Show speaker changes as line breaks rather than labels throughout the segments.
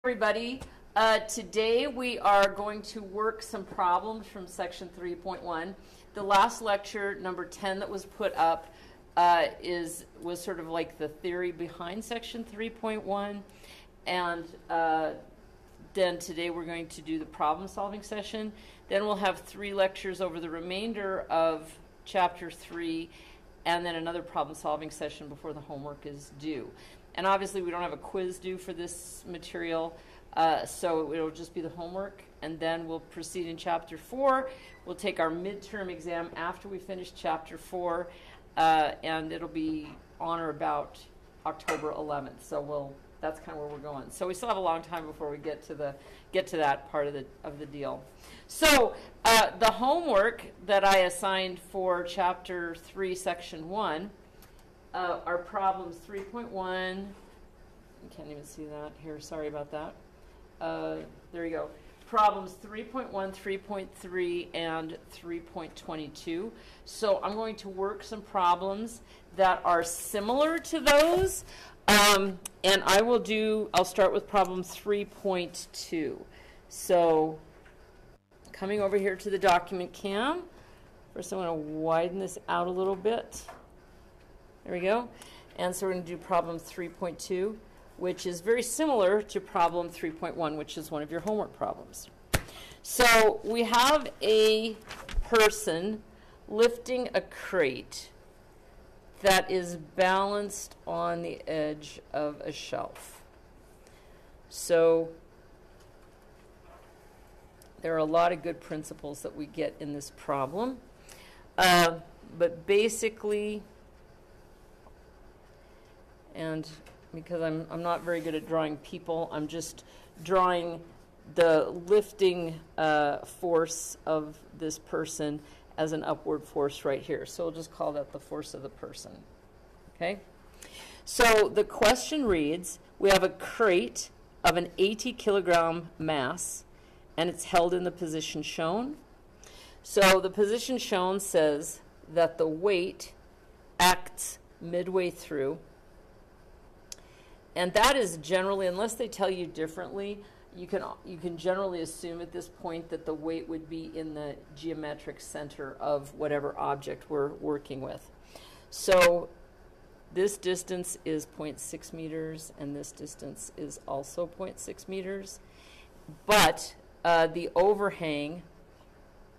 Everybody. Today we are going to work some problems from section 3.1. The last lecture, number 10, that was put up was sort of like the theory behind section 3.1, and then today we're going to do the problem solving session. Then we'll have 3 lectures over the remainder of chapter 3, and then another problem solving session before the homework is due. And obviously we don't have a quiz due for this material, so it'll just be the homework, and then we'll proceed in chapter 4. We'll take our midterm exam after we finish chapter 4, and it'll be on or about October 11th. So that's kind of where we're going. So we still have a long time before we get to that part of the deal. So the homework that I assigned for chapter 3, section 1. Our problems 3.1, you can't even see that here, sorry about that. There you go. Problems 3.1, 3.3, and 3.22. So I'm going to work some problems that are similar to those, and I'll start with problem 3.2. So coming over here to the document cam, first I want to widen this out a little bit. There we go. And so we're going to do problem 3.2, which is very similar to problem 3.1, which is one of your homework problems. So we have a person lifting a crate that is balanced on the edge of a shelf. So there are a lot of good principles that we get in this problem. But basically, and because I'm not very good at drawing people, I'm just drawing the lifting force of this person as an upward force right here. So we'll just call that the force of the person. Okay? So the question reads, we have a crate of an 80 kilogram mass, and it's held in the position shown. So the position shown says that the weight acts midway through. And that is generally, unless they tell you differently, you can generally assume at this point that the weight would be in the geometric center of whatever object we're working with. So this distance is 0.6 meters, and this distance is also 0.6 meters. But the overhang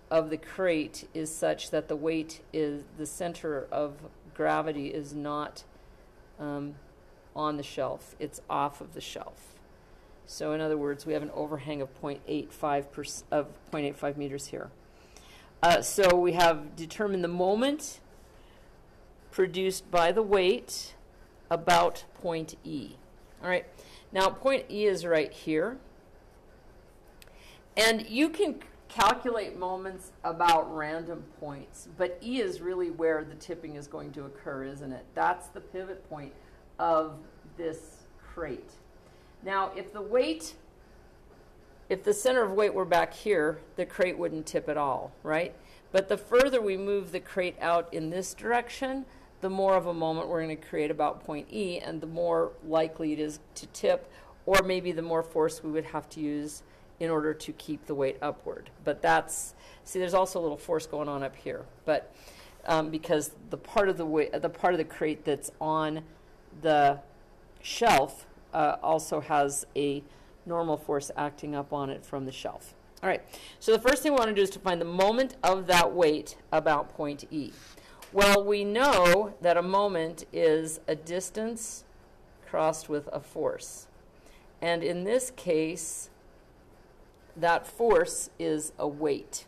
of the crate is such that the weight is, the center of gravity is not on the shelf. It's off of the shelf. So in other words, we have an overhang of 0.85 meters here. So we have determined the moment produced by the weight about point E. All right. Now point E is right here. And you can calculate moments about random points, but E is really where the tipping is going to occur, isn't it? That's the pivot point of this crate. Now, if the center of weight were back here, the crate wouldn't tip at all, right? But the further we move the crate out in this direction, the more of a moment we're going to create about point E, and the more likely it is to tip, or maybe the more force we would have to use in order to keep the weight upward. But there's also a little force going on up here, but because the part of the crate that's on the shelf also has a normal force acting up on it from the shelf. All right, so the first thing we want to do is to find the moment of that weight about point E. Well, we know that a moment is a distance crossed with a force. And in this case, that force is a weight.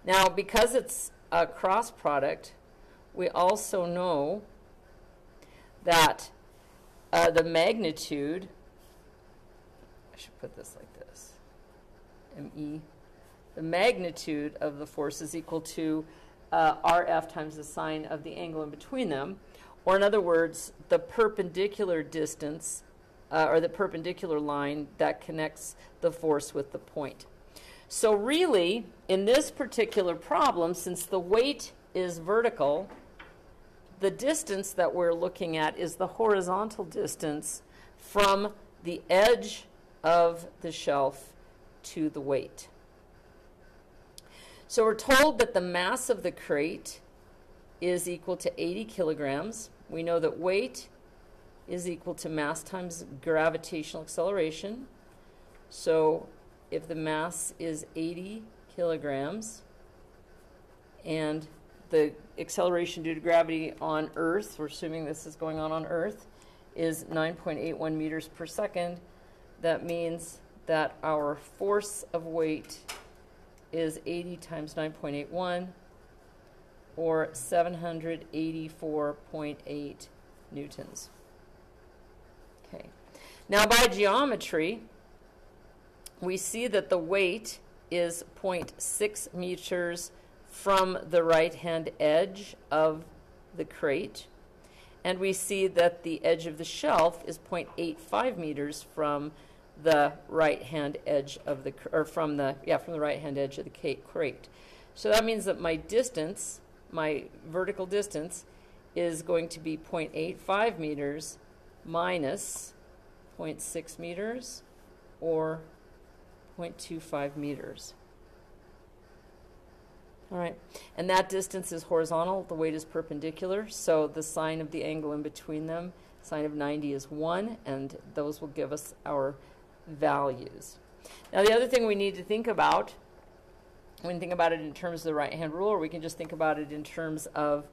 Now, because it's a cross product, we also know that the magnitude, I should put this like this, ME, the magnitude of the force is equal to RF times the sine of the angle in between them, or in other words, the perpendicular distance, or the perpendicular line that connects the force with the point. So really, in this particular problem, since the weight is vertical, the distance that we're looking at is the horizontal distance from the edge of the shelf to the weight. So we're told that the mass of the crate is equal to 80 kilograms. We know that weight is equal to mass times gravitational acceleration. So if the mass is 80 kilograms and the acceleration due to gravity on Earth, we're assuming this is going on Earth, is 9.81 meters per second, that means that our force of weight is 80 times 9.81, or 784.8 newtons. Okay. Now by geometry, we see that the weight is 0.6 meters from the right-hand edge of the crate, and we see that the edge of the shelf is 0.85 meters from the right-hand edge of the, or from the right-hand edge of the crate. So that means that my distance, my vertical distance, is going to be 0.85 meters minus 0.6 meters, or 0.25 meters. All right, and that distance is horizontal, the weight is perpendicular, so the sine of the angle in between them, sine of 90 is 1, and those will give us our values. Now the other thing we need to think about, we can think about it in terms of the right-hand rule, or we can just think about it in terms of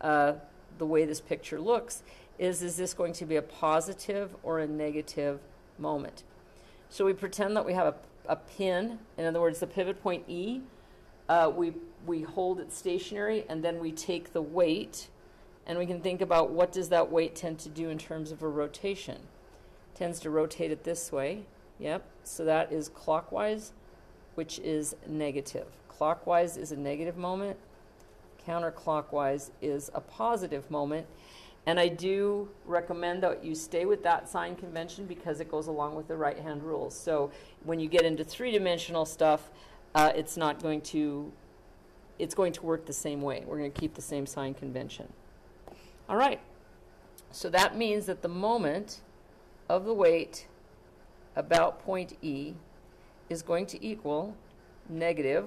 the way this picture looks, is this going to be a positive or a negative moment? So we pretend that we have a pin, in other words, the pivot point E, we hold it stationary, and then we take the weight, and we can think about what does that weight tend to do in terms of a rotation. It tends to rotate it this way. Yep, so that is clockwise, which is negative. Clockwise is a negative moment. Counterclockwise is a positive moment. And I do recommend that you stay with that sign convention because it goes along with the right-hand rules. So when you get into three-dimensional stuff, it's going to work the same way. We're going to keep the same sign convention. All right. So that means that the moment of the weight about point E is going to equal negative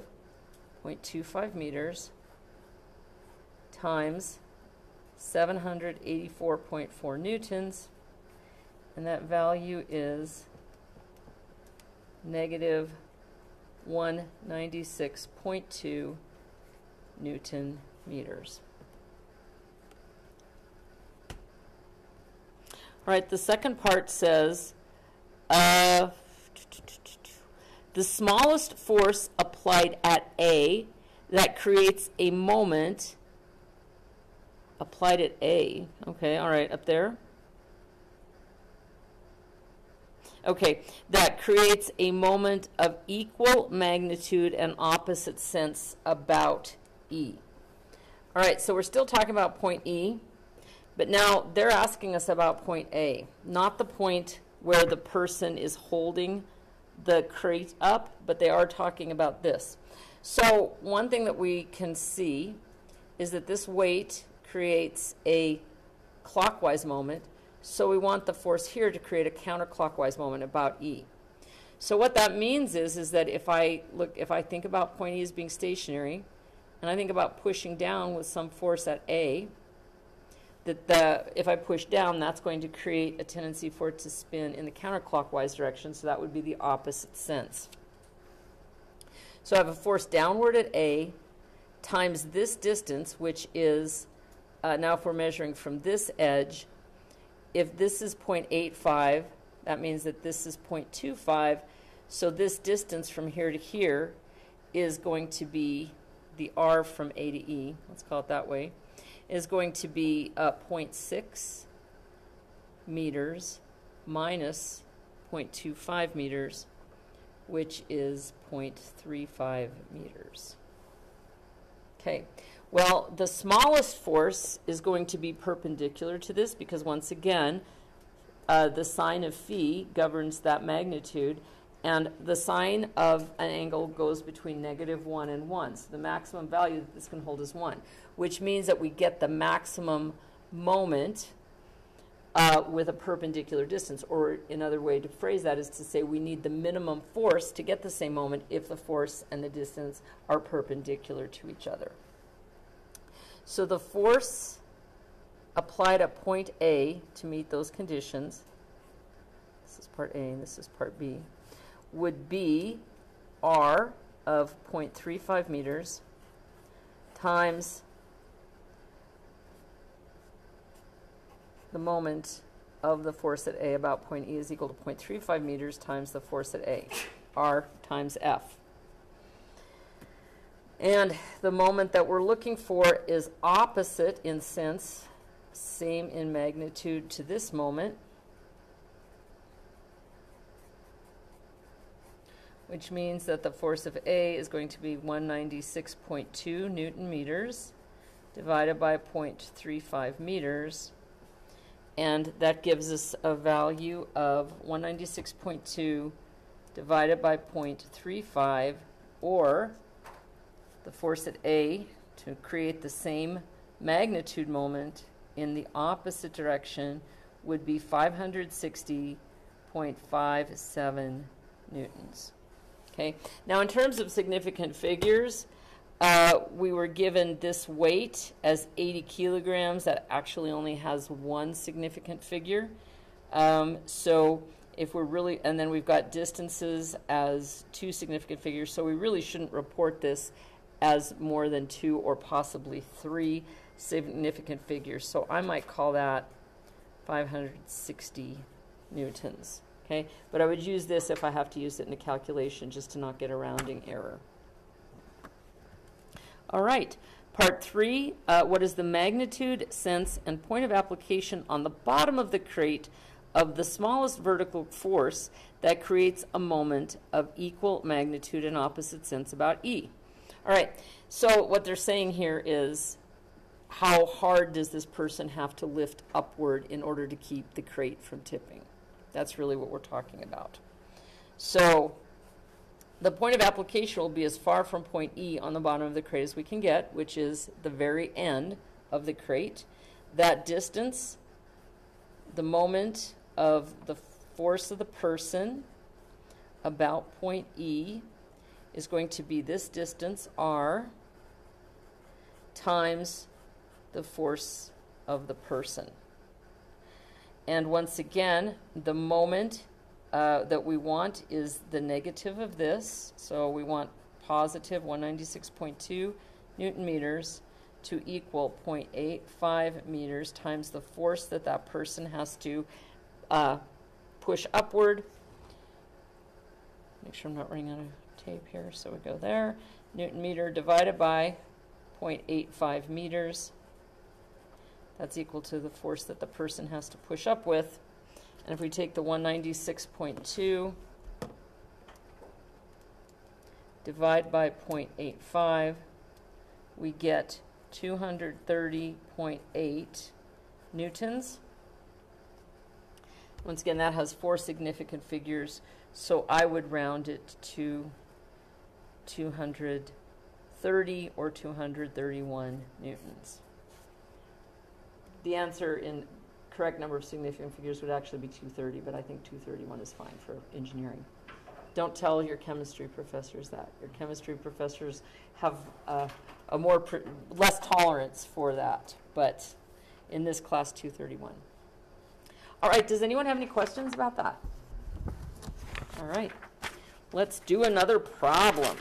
0.25 meters times 784.4 newtons, and that value is negative 196.2 Newton meters. All right, the second part says the smallest force applied at A that creates a moment applied at A. Okay, all right, up there. Okay, that creates a moment of equal magnitude and opposite sense about E. All right, so we're still talking about point E, but now they're asking us about point A, not the point where the person is holding the crate up, but they are talking about this. So one thing that we can see is that this weight creates a clockwise moment, so we want the force here to create a counterclockwise moment about E. So what that means is that if I think about point E as being stationary, and I think about pushing down with some force at A, if I push down, that's going to create a tendency for it to spin in the counterclockwise direction, so that would be the opposite sense. So I have a force downward at A times this distance, which is, now if we're measuring from this edge, if this is 0.85, that means that this is 0.25, so this distance from here to here is going to be the R from A to E, let's call it that way, is going to be 0.6 meters minus 0.25 meters, which is 0.35 meters. Okay, well, the smallest force is going to be perpendicular to this because, once again, the sine of phi governs that magnitude, and the sine of an angle goes between -1 and 1. So the maximum value that this can hold is 1, which means that we get the maximum moment with a perpendicular distance. Or another way to phrase that is to say we need the minimum force to get the same moment if the force and the distance are perpendicular to each other. So the force applied at point A to meet those conditions, this is part A and this is part B, would be R of 0.35 meters times the moment of the force at A about point E is equal to 0.35 meters times the force at A, R times F. And the moment that we're looking for is opposite in sense, same in magnitude to this moment, which means that the force of A is going to be 196.2 Newton meters divided by 0.35 meters. And that gives us a value of 196.2 divided by 0.35, or the force at A to create the same magnitude moment in the opposite direction would be 560.57 newtons. Okay. Now, in terms of significant figures, we were given this weight as 80 kilograms. That actually only has one significant figure. So if we're really, and then we've got distances as two significant figures, so we really shouldn't report this as more than two or possibly three significant figures. So I might call that 560 newtons. Okay, but I would use this if I have to use it in a calculation just to not get a rounding error. All right, part 3, what is the magnitude, sense, and point of application on the bottom of the crate of the smallest vertical force that creates a moment of equal magnitude and opposite sense about E? All right, so what they're saying here is how hard does this person have to lift upward in order to keep the crate from tipping? That's really what we're talking about. So the point of application will be as far from point E on the bottom of the crate as we can get, which is the very end of the crate. That distance, the moment of the force of the person about point E, is going to be this distance, R, times the force of the person. And once again, the moment that we want is the negative of this. So we want positive 196.2 Newton meters to equal 0.85 meters times the force that that person has to push upward. Make sure I'm not running out of tape here, so we go there. Newton meter divided by 0.85 meters. That's equal to the force that the person has to push up with. And if we take the 196.2 divide by 0.85, we get 230.8 newtons. Once again, that has four significant figures, so I would round it to 230 or 231 newtons. The answer in correct number of significant figures would actually be 230, but I think 231 is fine for engineering. Don't tell your chemistry professors that. Your chemistry professors have less tolerance for that, but in this class, 231. All right, does anyone have any questions about that? All right, let's do another problem.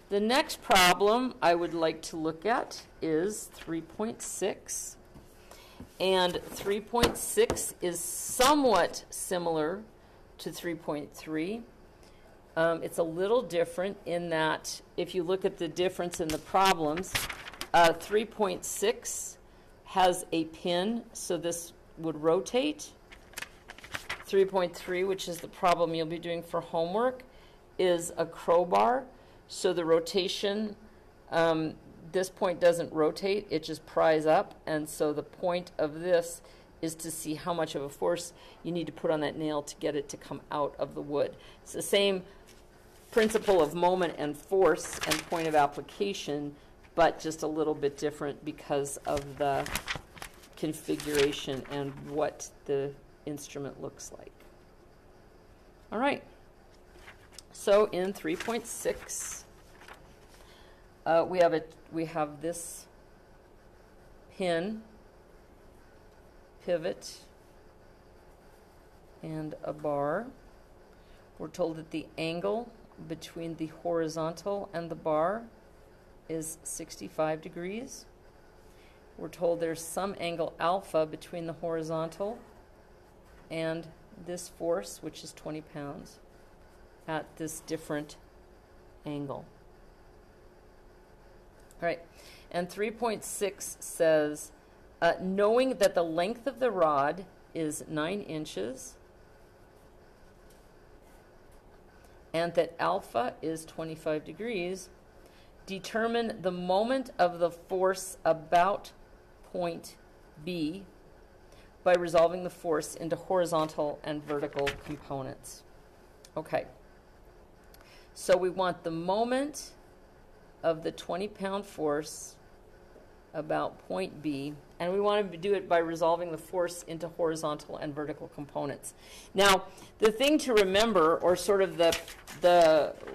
The next problem I would like to look at is 3.6. And 3.6 is somewhat similar to 3.3. It's a little different in that if you look at the difference in the problems, 3.6 has a pin, so this would rotate. 3.3, which is the problem you'll be doing for homework, is a crowbar. So the rotation, this point doesn't rotate, it just pries up, and so the point of this is to see how much of a force you need to put on that nail to get it to come out of the wood. It's the same principle of moment and force and point of application, but just a little bit different because of the configuration and what the instrument looks like. All right. So in 3.6, we have this pin, pivot, and a bar. We're told that the angle between the horizontal and the bar is 65 degrees. We're told there's some angle alpha between the horizontal and this force, which is 20 pounds, at this different angle. All right, and 3.6 says, knowing that the length of the rod is 9 inches and that alpha is 25 degrees, determine the moment of the force about point B by resolving the force into horizontal and vertical components. Okay, so we want the moment of the 20-pound force about point B, and we want to do it by resolving the force into horizontal and vertical components. Now, the thing to remember, or sort of the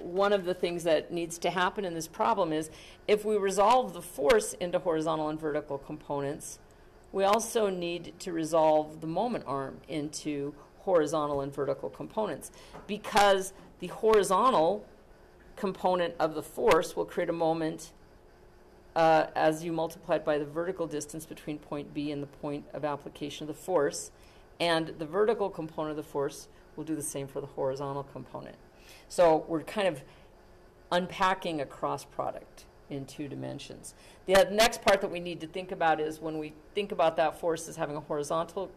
one of the things that needs to happen in this problem is, if we resolve the force into horizontal and vertical components, we also need to resolve the moment arm into horizontal and vertical components, because the horizontal component of the force will create a moment as you multiply it by the vertical distance between point B and the point of application of the force, and the vertical component of the force will do the same for the horizontal component. So we're kind of unpacking a cross product in 2 dimensions. The next part that we need to think about is, when we think about that force as having a horizontal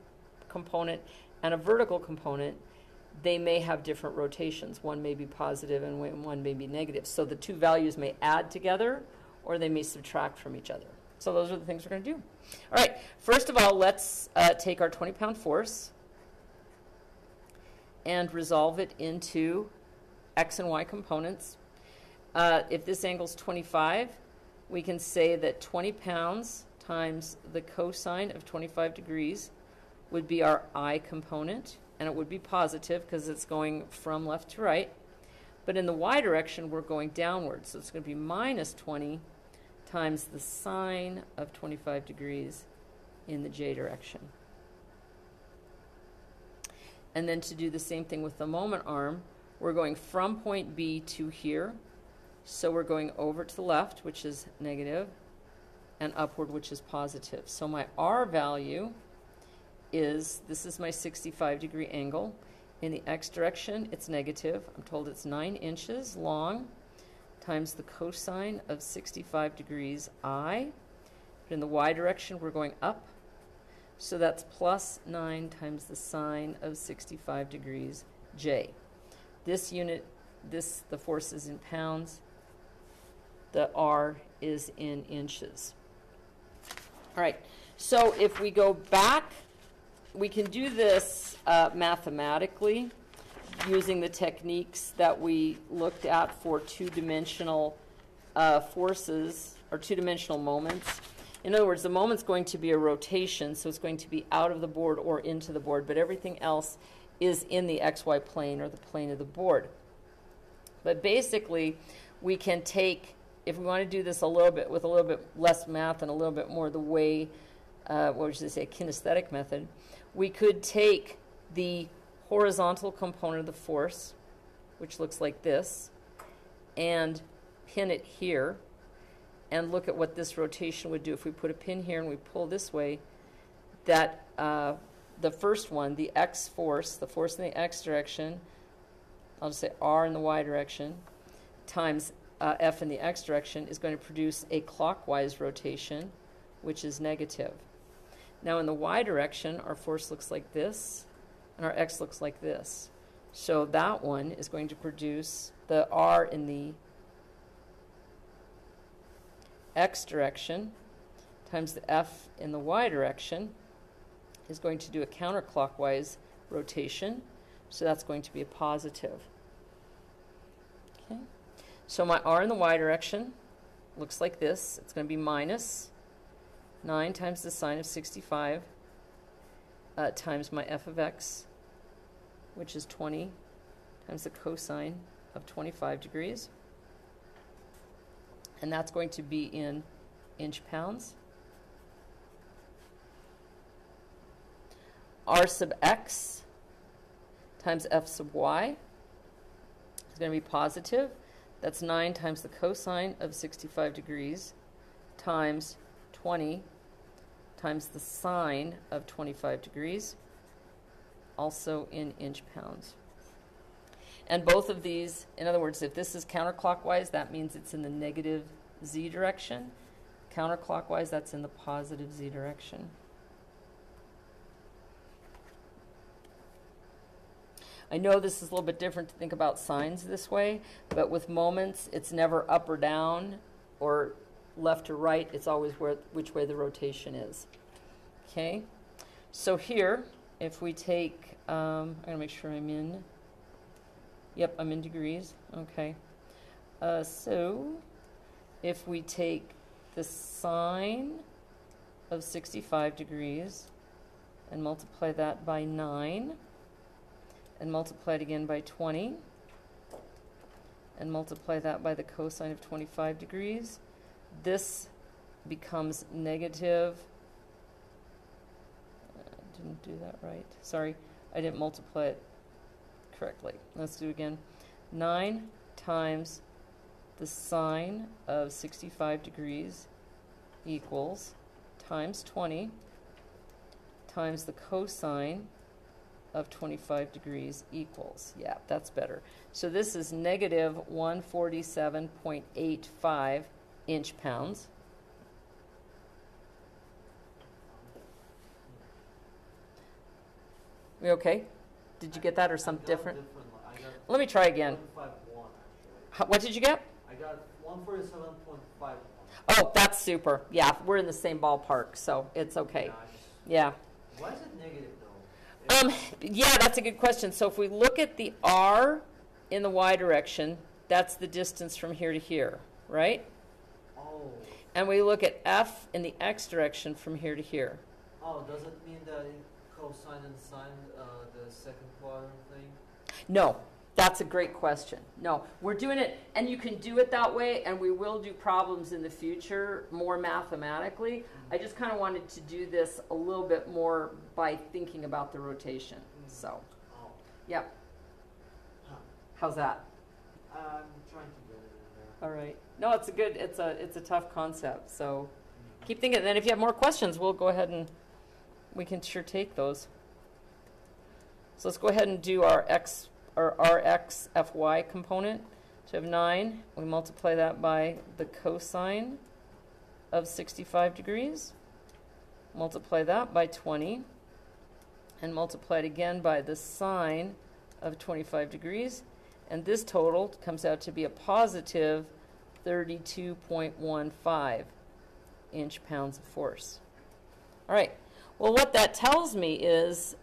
component and a vertical component, they may have different rotations. One may be positive and one may be negative. So the 2 values may add together, or they may subtract from each other. So those are the things we're going to do. All right, first of all, let's take our 20-pound force and resolve it into x and y components. If this angle is 25, we can say that 20 pounds times the cosine of 25 degrees would be our I component, and it would be positive because it's going from left to right. But in the y direction, we're going downwards, so it's going to be minus 20 times the sine of 25 degrees in the j direction. And then to do the same thing with the moment arm, we're going from point B to here. So we're going over to the left, which is negative, and upward, which is positive. So my R value is, this is my 65-degree angle. In the x direction, it's negative. I'm told it's 9 inches long times the cosine of 65 degrees I. But in the y direction, we're going up. So that's plus 9 times the sine of 65 degrees J. This unit, the force is in pounds. The R is in inches. All right, so if we go back, we can do this mathematically using the techniques that we looked at for 2-dimensional forces, or 2-dimensional moments. In other words, the moment's going to be a rotation, so it's going to be out of the board or into the board, but everything else is in the xy plane, or the plane of the board. But basically, we can take, if we want to do this a little bit with a little bit less math and a little bit more the way, what would you say, kinesthetic method, we could take the horizontal component of the force, which looks like this, and pin it here, and look at what this rotation would do. If we put a pin here and we pull this way, that the first one, the x force, the force in the x direction, I'll just say R in the y direction, times F in the x direction, is going to produce a clockwise rotation, which is negative. Now in the y direction, our force looks like this, and our x looks like this. So that one is going to produce, the R in the x direction times the F in the y direction is going to do a counterclockwise rotation. So that's going to be a positive. Okay. So my R in the y direction looks like this. It's going to be minus 9 times the sine of 65 times my f of x, which is 20, times the cosine of 25 degrees. And that's going to be in inch pounds. R sub x times f sub y is going to be positive. That's 9 times the cosine of 65 degrees times 20 times the sine of 25 degrees, also in inch pounds. And both of these, in other words, if this is counterclockwise, that means it's in the negative z direction. Counterclockwise, that's in the positive z direction. I know this is a little bit different to think about sines this way, but with moments, it's never up or down or left or right. It's always which way the rotation is. Okay? So here, if we take, I'm going to make sure I'm in. Yep, I'm in degrees. Okay. So if we take the sine of 65 degrees and multiply that by 9, and multiply it again by 20, and multiply that by the cosine of 25 degrees, this becomes negative. I didn't do that right. Sorry, I didn't multiply it correctly. Let's do it again. 9 times the sine of 65 degrees equals times 20 times the cosine of 25 degrees equals. Yeah, that's better. So this is negative 147.85 inch pounds. We okay? Did you get that or something different? Let me try again. What did you get?
I got 147.51.
Oh, that's super. Yeah, we're in the same ballpark, so it's okay. Yeah.
Why is it negative, though?
Yeah, that's a good question. So if we look at the r in the y direction, that's the distance from here to here, right?
Oh.
And we look at f in the x direction from here to here.
Oh, does it mean that cosine and sine, the second quadrant thing?
No, that's a great question. No, we're doing it, and you can do it that way, and we will do problems in the future more mathematically. Mm-hmm. I just kind of wanted to do this a little bit more by thinking about the rotation. Mm-hmm. So, yep.
Huh.
How's that?
I'm trying to get it in there.
All right. No, it's a tough concept. So, keep thinking. And then if you have more questions, we'll go ahead and we can sure take those. So let's go ahead and do our Rx Fy component. So we have 9. We multiply that by the cosine of 65 degrees. Multiply that by 20. And multiply it again by the sine of 25 degrees. And this total comes out to be a positive 32.15 inch pounds of force. All right. Well, what that tells me is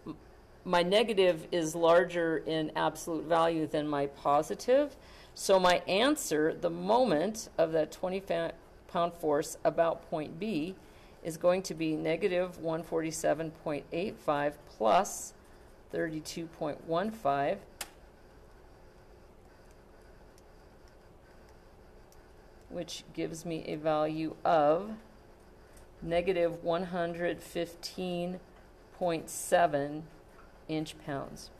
my negative is larger in absolute value than my positive. So my answer, the moment of that 20-pound force about point B, is going to be negative 147.85 plus 32.15. Which gives me a value of negative 115.7 inch pounds.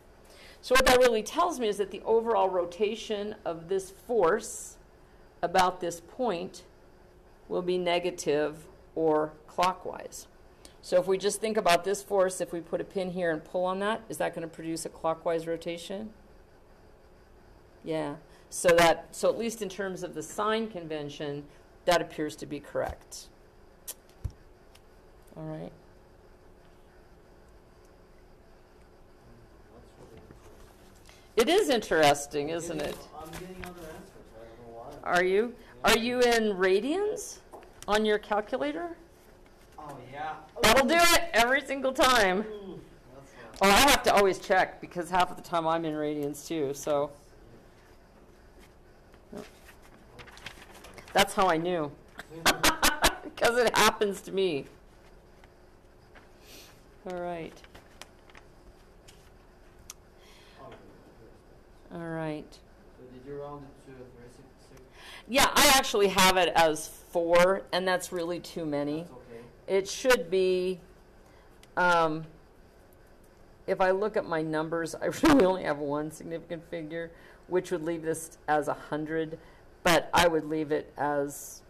So what that really tells me is that the overall rotation of this force about this point will be negative or clockwise. So if we just think about this force, if we put a pin here and pull on that, is that going to produce a clockwise rotation? Yeah. So at least in terms of the sign convention, that appears to be correct. All right. It is interesting, isn't it?
I'm getting other answers. I don't know why.
Are you? Are you in radians on your calculator?
Oh, yeah.
That'll do it every single time. Oh, I have to always check because half of the time I'm in radians too. So that's how I knew. Because it happens to me. All right. All right.
So did you round it to 366?
Yeah, I actually have it as 4, and that's really too many.
That's okay.
It should be, if I look at my numbers, I really only have one significant figure, which would leave this as 100, but I would leave it as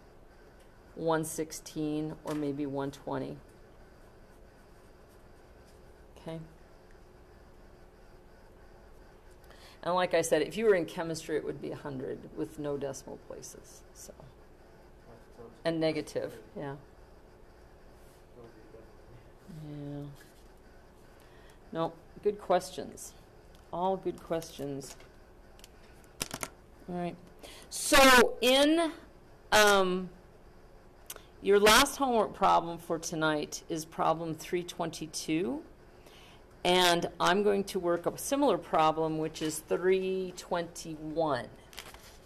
116 or maybe 120. Okay. And like I said, if you were in chemistry, it would be 100 with no decimal places. So, and negative, yeah. Yeah. No, good questions. All good questions. All right. So in your last homework problem for tonight is problem 322. And I'm going to work a similar problem, which is 321.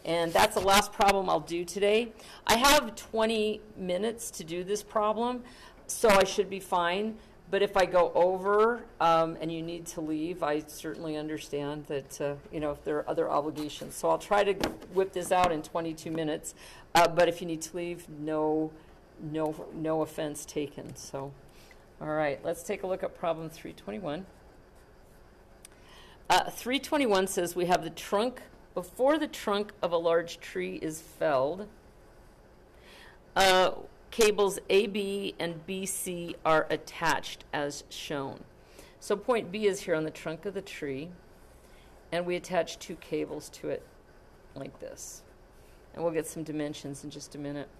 And that's the last problem I'll do today. I have 20 minutes to do this problem, so I should be fine. But if I go over and you need to leave, I certainly understand that, if there are other obligations. So I'll try to whip this out in 22 minutes. But if you need to leave, no offense taken. So. All right, let's take a look at problem 321. 321 says we have the trunk, before the trunk of a large tree is felled, cables AB and BC are attached as shown. So point B is here on the trunk of the tree, and we attach 2 cables to it like this. And we'll get some dimensions in just a minute.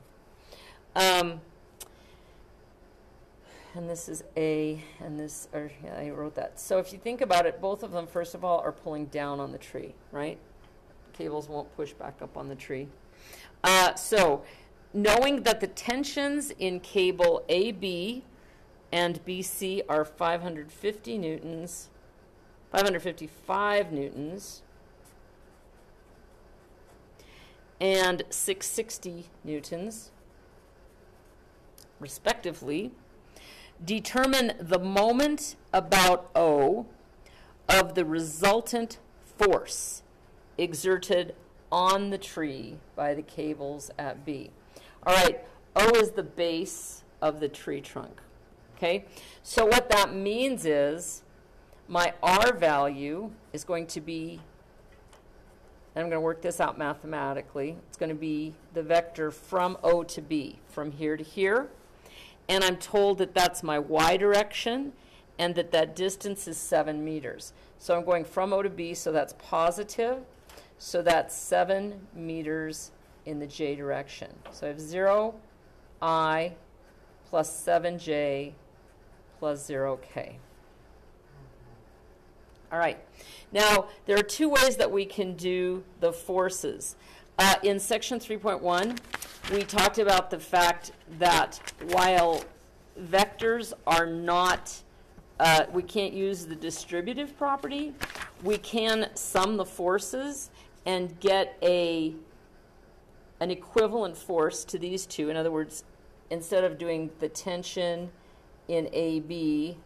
And this is A, and this, I wrote that. So if you think about it, both of them, first of all, are pulling down on the tree, right? Cables won't push back up on the tree. So knowing that the tensions in cable AB and BC are 550 newtons, 555 newtons, and 660 newtons, respectively, determine the moment about O of the resultant force exerted on the tree by the cables at B. All right, O is the base of the tree trunk. Okay, so what that means is my R value is going to be, and I'm going to work this out mathematically, it's going to be the vector from O to B, from here to here. And I'm told that that's my y direction and that distance is 7 meters. So I'm going from O to B, so that's positive. So that's 7 meters in the j direction. So I have 0I plus 7j plus 0k. All right. Now, there are 2 ways that we can do the forces. In section 3.1, we talked about the fact that while vectors are not, we can't use the distributive property, we can sum the forces and get an equivalent force to these 2. In other words, instead of doing the tension in AB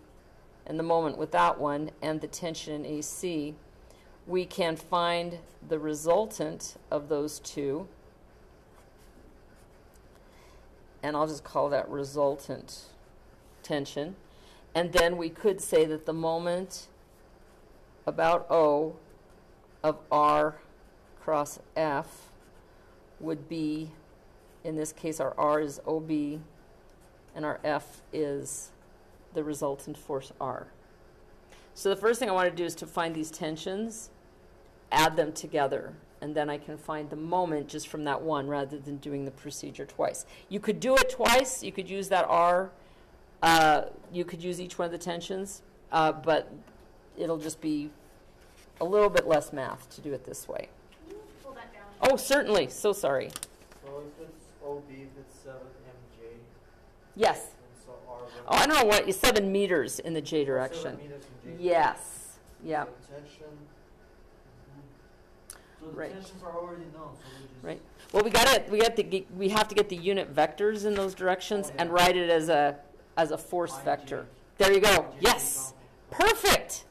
and the moment with that one and the tension in AC, we can find the resultant of those 2, and I'll just call that resultant tension. And then we could say that the moment about O of R cross F would be, in this case, our R is OB, and our F is the resultant force R. So the first thing I want to do is to find these tensions, add them together, and then I can find the moment just from that one rather than doing the procedure twice. You could do it twice. You could use that R. You could use each one of the tensions, but it'll just be a little bit less math to do it this way.
Can you pull that down?
Oh, certainly. So sorry.
So if it's OB, it's 7 mj.
Yes.
And so R.
Oh, I don't know what, 7 meters in the J direction.
7 meters in j.
Yes. Yeah.
So tension. So the
Right.
tensions are already known, so we just.
Right. Well, we have to get the unit vectors in those directions
Oh, yeah.
and write it as a force
IJ.
vector. There you go.
Just
Yes.
take off.
Perfect.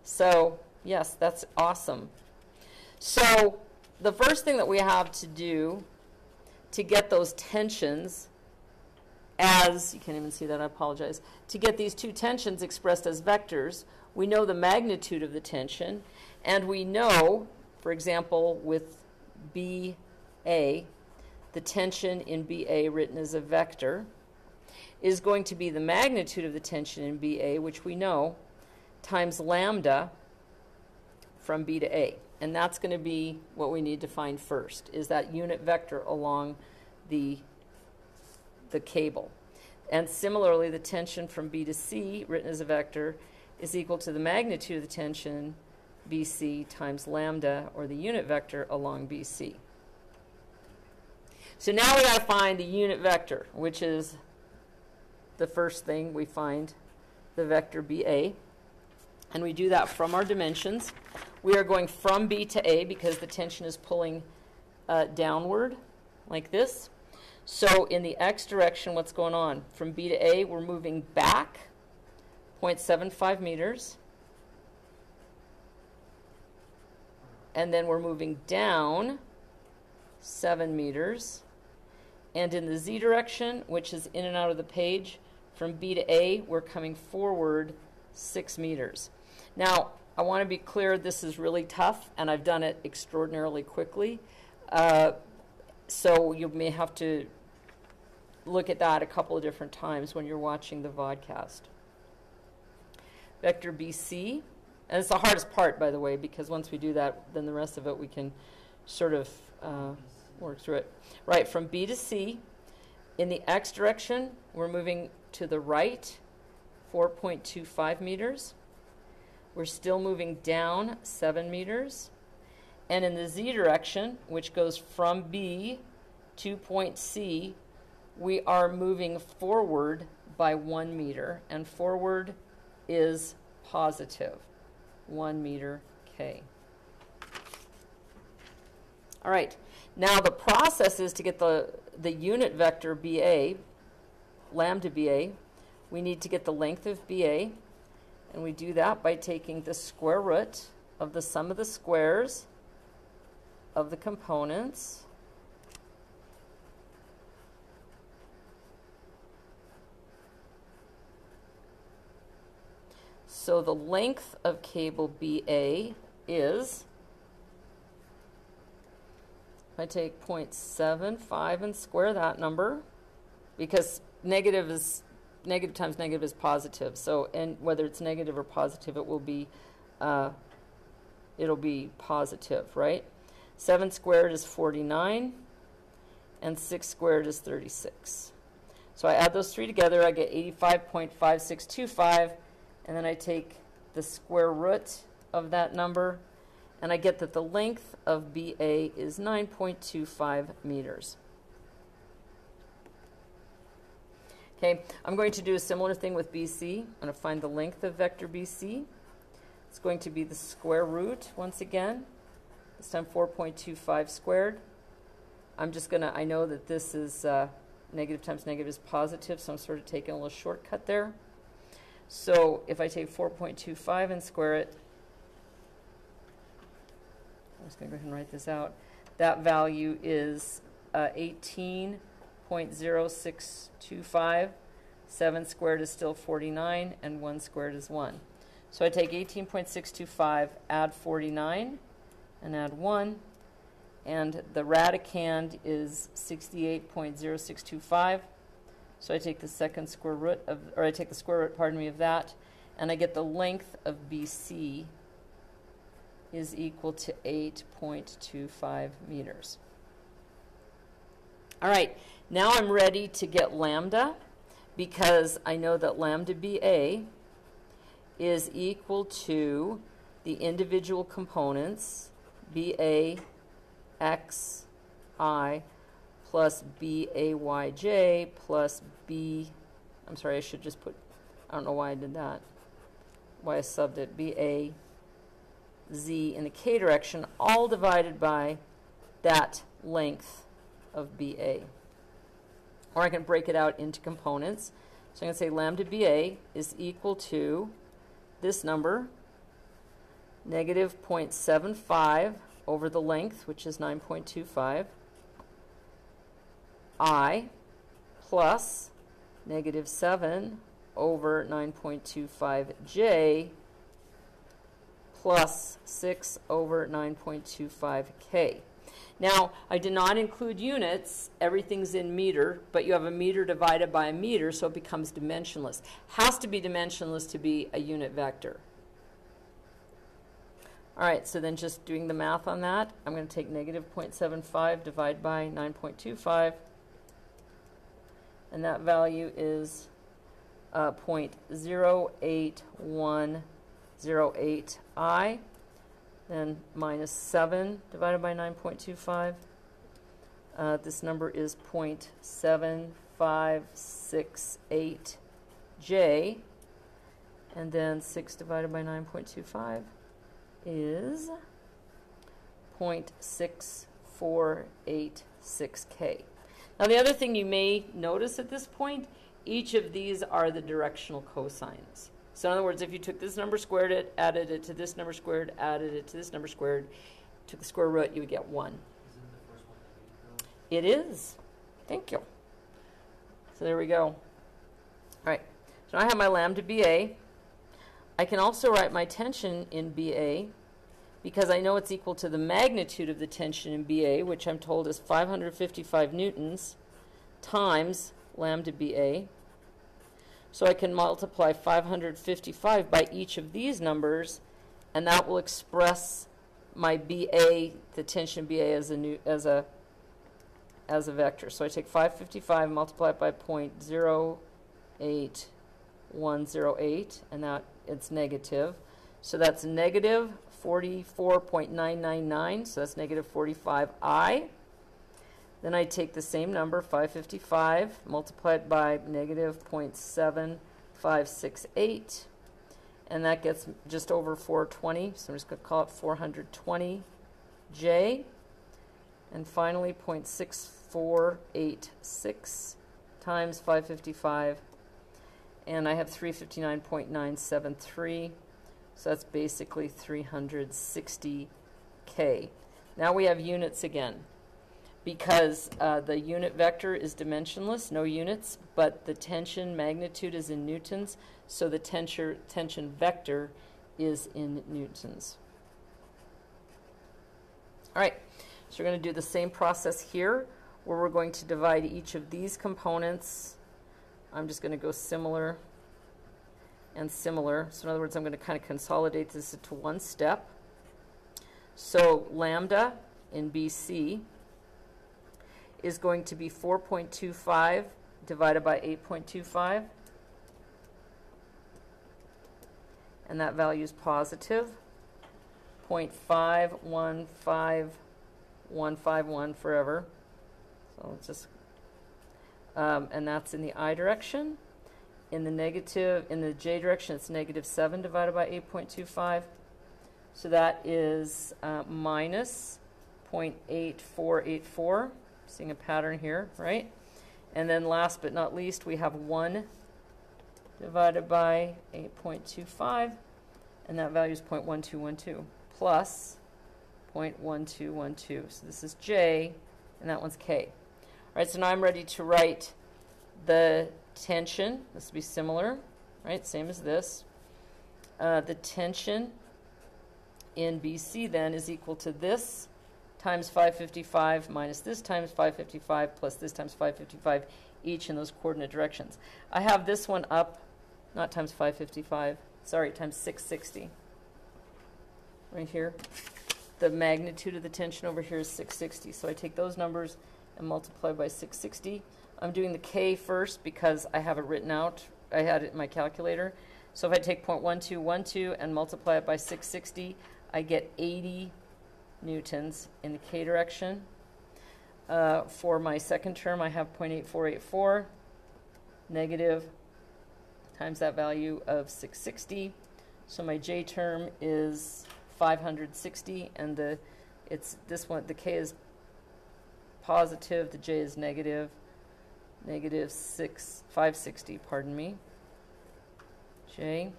So, yes, that's awesome. So, the first thing that we have to do to get those tensions as, you can't even see that, I apologize, to get these two tensions expressed as vectors, we know the magnitude of the tension, and we know, for example, with BA, the tension in BA written as a vector is going to be the magnitude of the tension in BA, which we know, times lambda from B to A. And that's going to be what we need to find first, is that unit vector along the cable. And similarly, the tension from B to C, written as a vector, is equal to the magnitude of the tension BC times lambda, or the unit vector along BC. So now we got to find the unit vector, which is the first thing we find, the vector BA. And we do that from our dimensions. We are going from B to A because the tension is pulling downward like this. So in the x direction, what's going on? From B to A, we're moving back 0.75 meters. And then we're moving down 7 meters. And in the z direction, which is in and out of the page, from B to A, we're coming forward 6 meters. Now, I want to be clear, this is really tough, and I've done it extraordinarily quickly. So you may have to look at that a couple of different times when you're watching the vodcast. Vector BC, and it's the hardest part, by the way, because once we do that, then the rest of it we can sort of work through it. Right, from B to C, in the x direction, we're moving to the right 4.25 meters. We're still moving down 7 meters. And in the z direction, which goes from B to point C, we are moving forward by 1 meter. And forward is positive, 1 meter K. All right. Now the process is to get the unit vector BA, lambda BA. We need to get the length of BA. And we do that by taking the square root of the sum of the squares of the components. So the length of cable BA is, if I take 0.75 and square that number, because negative times negative is positive. So, and whether it's negative or positive, it will be, it'll be positive, right? 7 squared is 49, and 6 squared is 36. So I add those three together, I get 85.5625, and then I take the square root of that number, and I get that the length of BA is 9.25 meters. Okay, I'm going to do a similar thing with BC. I'm going to find the length of vector BC. It's going to be the square root once again. This time 4.25 squared. I'm just going to, I know that this is negative times negative is positive, so I'm sort of taking a little shortcut there. So if I take 4.25 and square it, I'm just going to go ahead and write this out. That value is 18.0625. 7 squared is still 49, and 1 squared is 1. So I take 18.625, add 49, and add 1, and the radicand is 68.0625. So I take the second square root of, or I take the square root, pardon me, of that, and I get the length of BC is equal to 8.25 meters. All right, now I'm ready to get lambda, because I know that lambda BA is equal to the individual components, BA xi plus BAYJ plus B, I'm sorry, I should just put, I don't know why I did that, why I subbed it, BAZ in the K direction, all divided by that length of BA. Or I can break it out into components. So I'm going to say lambda BA is equal to this number, negative 0.75 over the length, which is 9.25, I plus negative 7 over 9.25J plus 6 over 9.25K. Now, I did not include units. Everything's in meter, but you have a meter divided by a meter, so it becomes dimensionless. Has to be dimensionless to be a unit vector. All right, so then just doing the math on that, I'm going to take negative 0.75 divided by 9.25, and that value is 0.08108I, then minus 7 divided by 9.25. This number is 0.7568J, and then 6 divided by 9.25 is 0.6486K. Now the other thing you may notice at this point, each of these are the directional cosines. So in other words, if you took this number, squared it, added it to this number squared, added it to this number squared, took the square root, you would get 1.
Isn't the first one negative?
It is. Thank you. So there we go. All right. So I have my lambda BA. I can also write my tension in BA because I know it's equal to the magnitude of the tension in BA, which I'm told is 555 newtons times lambda BA. So I can multiply 555 by each of these numbers, and that will express my BA, the tension BA, as a vector. So I take 555, multiply it by 0.08108, and that it's negative. So that's negative 44.999, so that's negative 45I. Then I take the same number, 555, multiply it by negative 0.7568, and that gets just over 420, so I'm just going to call it 420J. And finally, 0.6486 times 555, and I have 359.973, so that's basically 360K. Now we have units again, because the unit vector is dimensionless, no units, but the tension magnitude is in newtons, so the tension vector is in newtons. All right, so we're going to do the same process here, where we're going to divide each of these components. I'm just going to go similar and similar. So in other words, I'm going to kind of consolidate this into one step. So lambda in BC is going to be 4.25 divided by 8.25. And that value is positive 0.515151 forever. So let's just, and that's in the I direction. In the J direction, it's negative 7 divided by 8.25. So that is minus 0.8484. Seeing a pattern here, right? And then last but not least, we have 1 divided by 8.25, and that value is 0.1212 plus 0.1212. So this is J, and that one's K. All right, so now I'm ready to write the tension. This will be similar, right? Same as this. The tension in BC then is equal to this times 555 minus this times 555 plus this times 555, each in those coordinate directions. I have this one up, not times 555, sorry, times 660. Right here. The magnitude of the tension over here is 660. So I take those numbers and multiply by 660. I'm doing the K first because I have it written out. I had it in my calculator. So if I take 0.1212 and multiply it by 660, I get 80 newtons in the K direction. For my second term, I have 0.8484 negative times that value of 660. So my J term is 560, and the K is positive, the J is negative. negative 560, pardon me, j.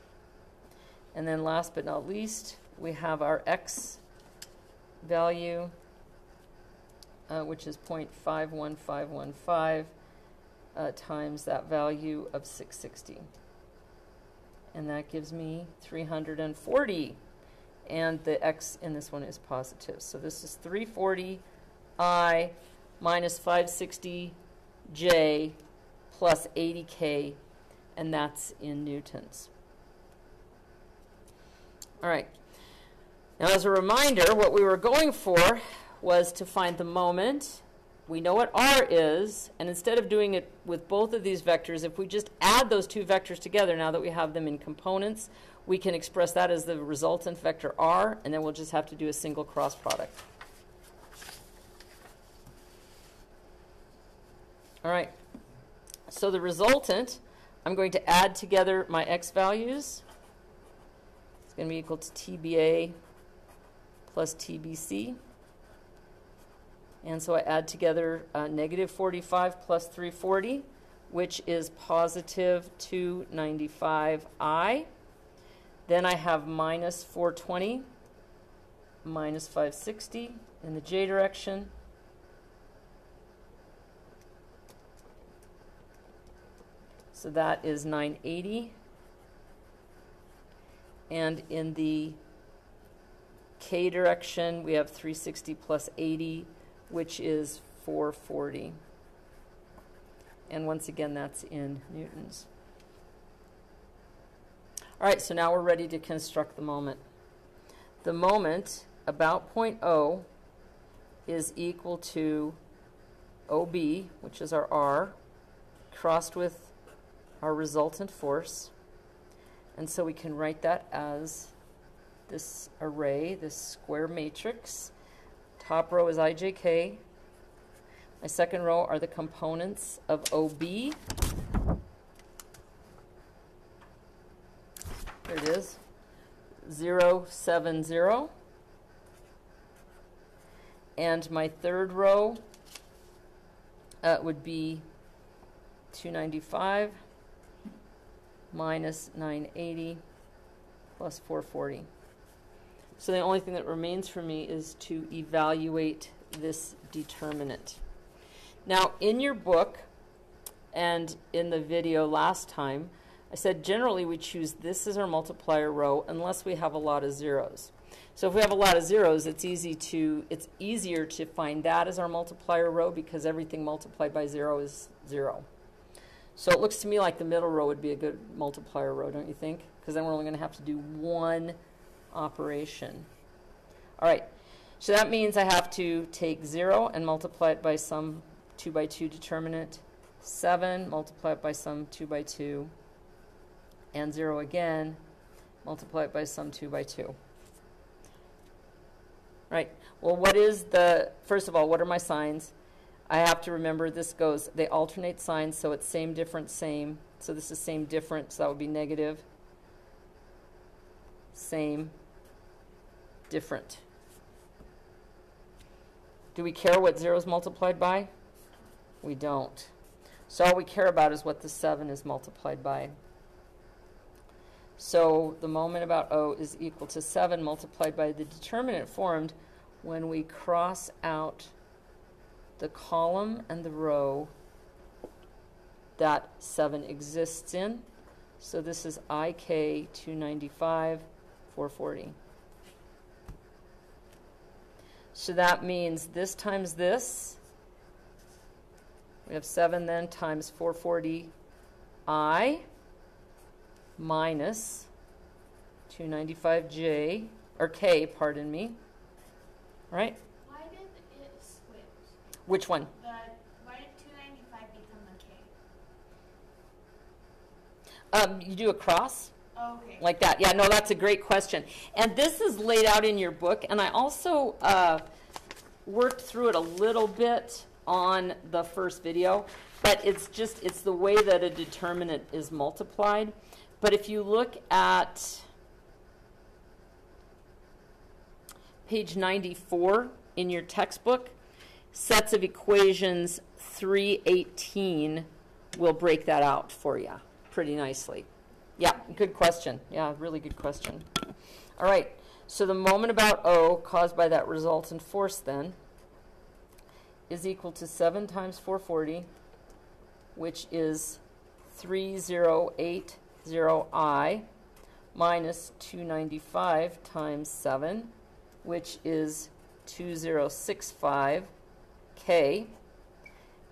And then last but not least, we have our x value, which is 0.51515 times that value of 660. And that gives me 340. And the x in this one is positive. So this is 340I minus 560J plus 80K, and that's in newtons. All right. Now, as a reminder, what we were going for was to find the moment. We know what r is, and instead of doing it with both of these vectors, if we just add those two vectors together, now that we have them in components, we can express that as the resultant vector r, and then we'll just have to do a single cross product. All right. So the resultant, I'm going to add together my x values. It's going to be equal to TBA plus TBC. And so I add together negative 45 plus 340, which is positive 295I. Then I have minus 420, minus 560 in the j direction. So that is 980. And in the k direction, we have 360 plus 80, which is 440. And once again, that's in newtons. All right, so now we're ready to construct the moment. The moment about point O is equal to OB, which is our R, crossed with our resultant force. And so we can write that as this array, this square matrix. Top row is IJK. My second row are the components of OB. There it is, 0, 7, 0. And my third row would be 295 minus 980 plus 440. So the only thing that remains for me is to evaluate this determinant. Now, in your book and in the video last time, I said generally we choose this as our multiplier row unless we have a lot of zeros. So if we have a lot of zeros, it's easier to find that as our multiplier row because everything multiplied by 0 is 0. So it looks to me like the middle row would be a good multiplier row, don't you think? Because then we're only going to have to do one operation. All right, so that means I have to take 0 and multiply it by some 2 by 2 determinant, 7, multiply it by some 2 by 2, and 0 again, multiply it by some 2 by 2. Right, well, first of all, what are my signs? I have to remember they alternate signs, so it's same, different, same. So this is same, different, so that would be negative, same, different. Do we care what 0 is multiplied by? We don't. So all we care about is what the 7 is multiplied by. So the moment about O is equal to 7 multiplied by the determinant formed when we cross out the column and the row that 7 exists in. So this is IK 295, 440. So that means this times this. We have 7 then times 440I minus 295J, or K, pardon me. Right?
Why did it switch?
Which one?
Why did 295 become a K?
You do a cross?
Oh, okay.
Like that. Yeah, no, that's a great question. And this is laid out in your book, and I also worked through it a little bit on the first video, but it's the way that a determinant is multiplied. But if you look at page 94 in your textbook, sets of equations 318 will break that out for you pretty nicely. Yeah, good question. Yeah, really good question. All right, so the moment about O caused by that resultant force then is equal to 7 times 440, which is 3080I, minus 295 times 7, which is 2065K.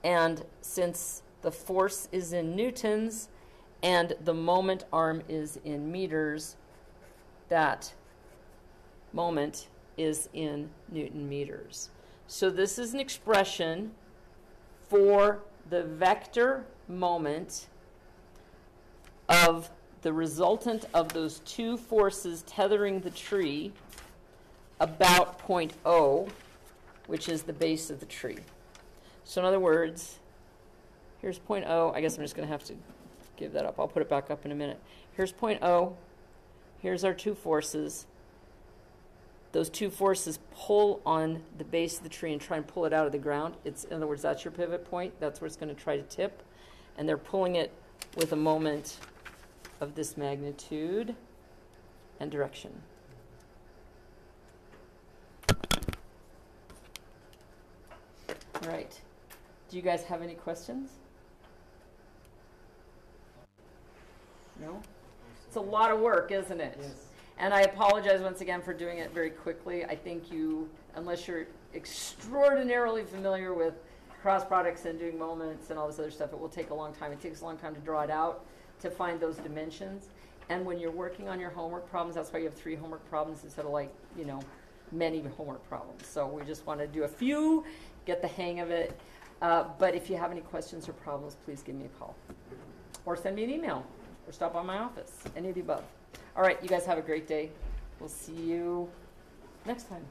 And since the force is in newtons and the moment arm is in meters, that moment is in Newton meters. So this is an expression for the vector moment of the resultant of those two forces tethering the tree about point O, which is the base of the tree. So in other words, here's point O. I guess I'm just going to have to give that up. I'll put it back up in a minute. Here's point O. Here's our two forces. Those two forces pull on the base of the tree and try and pull it out of the ground. In other words, that's your pivot point. That's where it's going to try to tip. And they're pulling it with a moment of this magnitude and direction. All right. Do you guys have any questions? No? It's a lot of work, isn't it?
Yes.
And I apologize once again for doing it very quickly. I think you, unless you're extraordinarily familiar with cross products and doing moments and all this other stuff, it will take a long time. It takes a long time to draw it out, to find those dimensions. And when you're working on your homework problems, that's why you have 3 homework problems instead of many homework problems. So we just want to do a few, get the hang of it. But if you have any questions or problems, please give me a call. Or send me an email. Or stop by my office. Any of the above. All right, you guys have a great day. We'll see you next time.